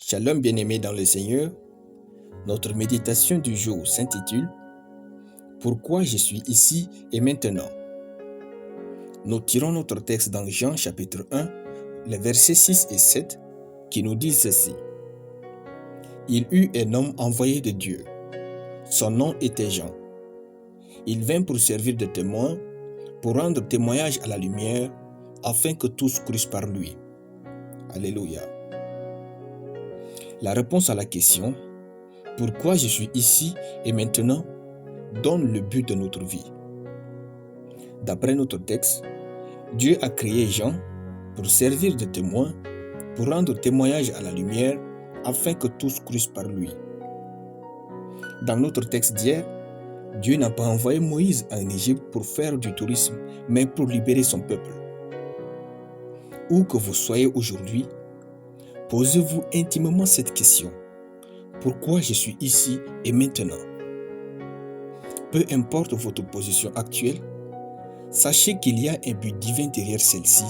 Shalom bien-aimés dans le Seigneur, notre méditation du jour s'intitule « Pourquoi je suis ici et maintenant ?» Nous tirons notre texte dans Jean chapitre 1, les versets 6 et 7 qui nous disent ceci. « Il eut un homme envoyé de Dieu. Son nom était Jean. Il vint pour servir de témoin, pour rendre témoignage à la lumière, afin que tous crussent par lui. » Alléluia. La réponse à la question « Pourquoi je suis ici et maintenant ?» donne le but de notre vie. D'après notre texte, Dieu a créé Jean pour servir de témoin, pour rendre témoignage à la lumière, afin que tous crussent par lui. Dans notre texte d'hier, Dieu n'a pas envoyé Moïse en Égypte pour faire du tourisme, mais pour libérer son peuple. Où que vous soyez aujourd'hui, posez-vous intimement cette question. Pourquoi je suis ici et maintenant? Peu importe votre position actuelle, sachez qu'il y a un but divin derrière celle-ci,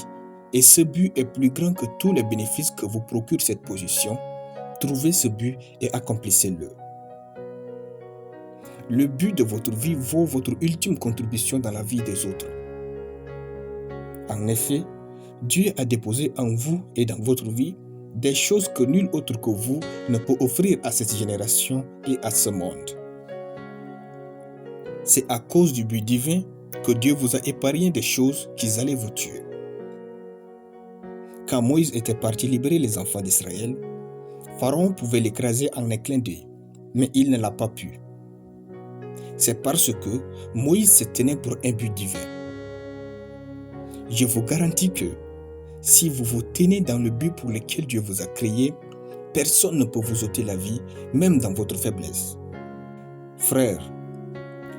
et ce but est plus grand que tous les bénéfices que vous procure cette position. Trouvez ce but et accomplissez-le. Le but de votre vie vaut votre ultime contribution dans la vie des autres. En effet, Dieu a déposé en vous et dans votre vie des choses que nul autre que vous ne peut offrir à cette génération et à ce monde. C'est à cause du but divin que Dieu vous a épargné des choses qui allaient vous tuer. Quand Moïse était parti libérer les enfants d'Israël, Pharaon pouvait l'écraser en un clin d'œil, mais il ne l'a pas pu. C'est parce que Moïse se tenait pour un but divin. Je vous garantis que si vous vous tenez dans le but pour lequel Dieu vous a créé, personne ne peut vous ôter la vie, même dans votre faiblesse. Frères,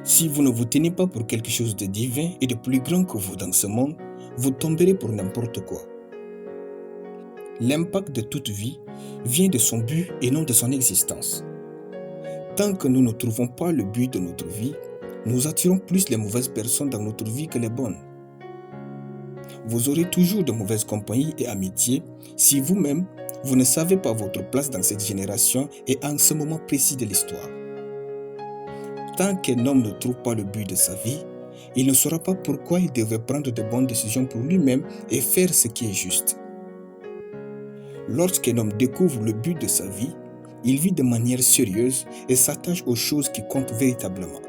si vous ne vous tenez pas pour quelque chose de divin et de plus grand que vous dans ce monde, vous tomberez pour n'importe quoi. L'impact de toute vie vient de son but et non de son existence. Tant que nous ne trouvons pas le but de notre vie, nous attirons plus les mauvaises personnes dans notre vie que les bonnes. Vous aurez toujours de mauvaises compagnies et amitiés si vous-même, vous ne savez pas votre place dans cette génération et en ce moment précis de l'histoire. Tant qu'un homme ne trouve pas le but de sa vie, il ne saura pas pourquoi il devrait prendre de bonnes décisions pour lui-même et faire ce qui est juste. Lorsqu'un homme découvre le but de sa vie, il vit de manière sérieuse et s'attache aux choses qui comptent véritablement.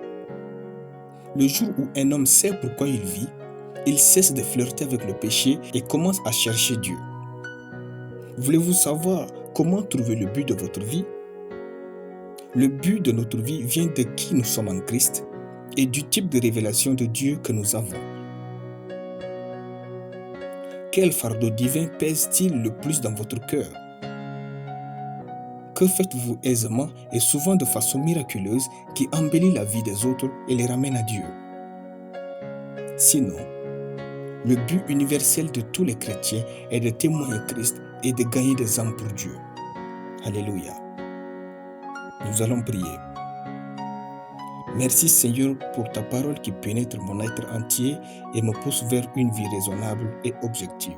Le jour où un homme sait pourquoi il vit, il cesse de flirter avec le péché et commence à chercher Dieu. Voulez-vous savoir comment trouver le but de votre vie? Le but de notre vie vient de qui nous sommes en Christ et du type de révélation de Dieu que nous avons. Quel fardeau divin pèse-t-il le plus dans votre cœur? Que faites-vous aisément et souvent de façon miraculeuse qui embellit la vie des autres et les ramène à Dieu? Sinon, le but universel de tous les chrétiens est de témoigner Christ et de gagner des âmes pour Dieu. Alléluia. Nous allons prier. Merci Seigneur pour ta parole qui pénètre mon être entier et me pousse vers une vie raisonnable et objective.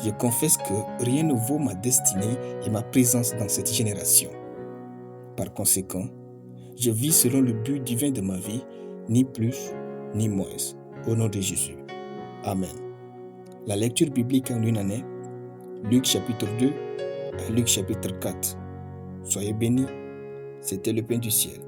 Je confesse que rien ne vaut ma destinée et ma présence dans cette génération. Par conséquent, je vis selon le but divin de ma vie, ni plus ni moins, au nom de Jésus. Amen. La lecture biblique en une année, Luc chapitre 2 à Luc chapitre 4. Soyez bénis, c'était le pain du ciel.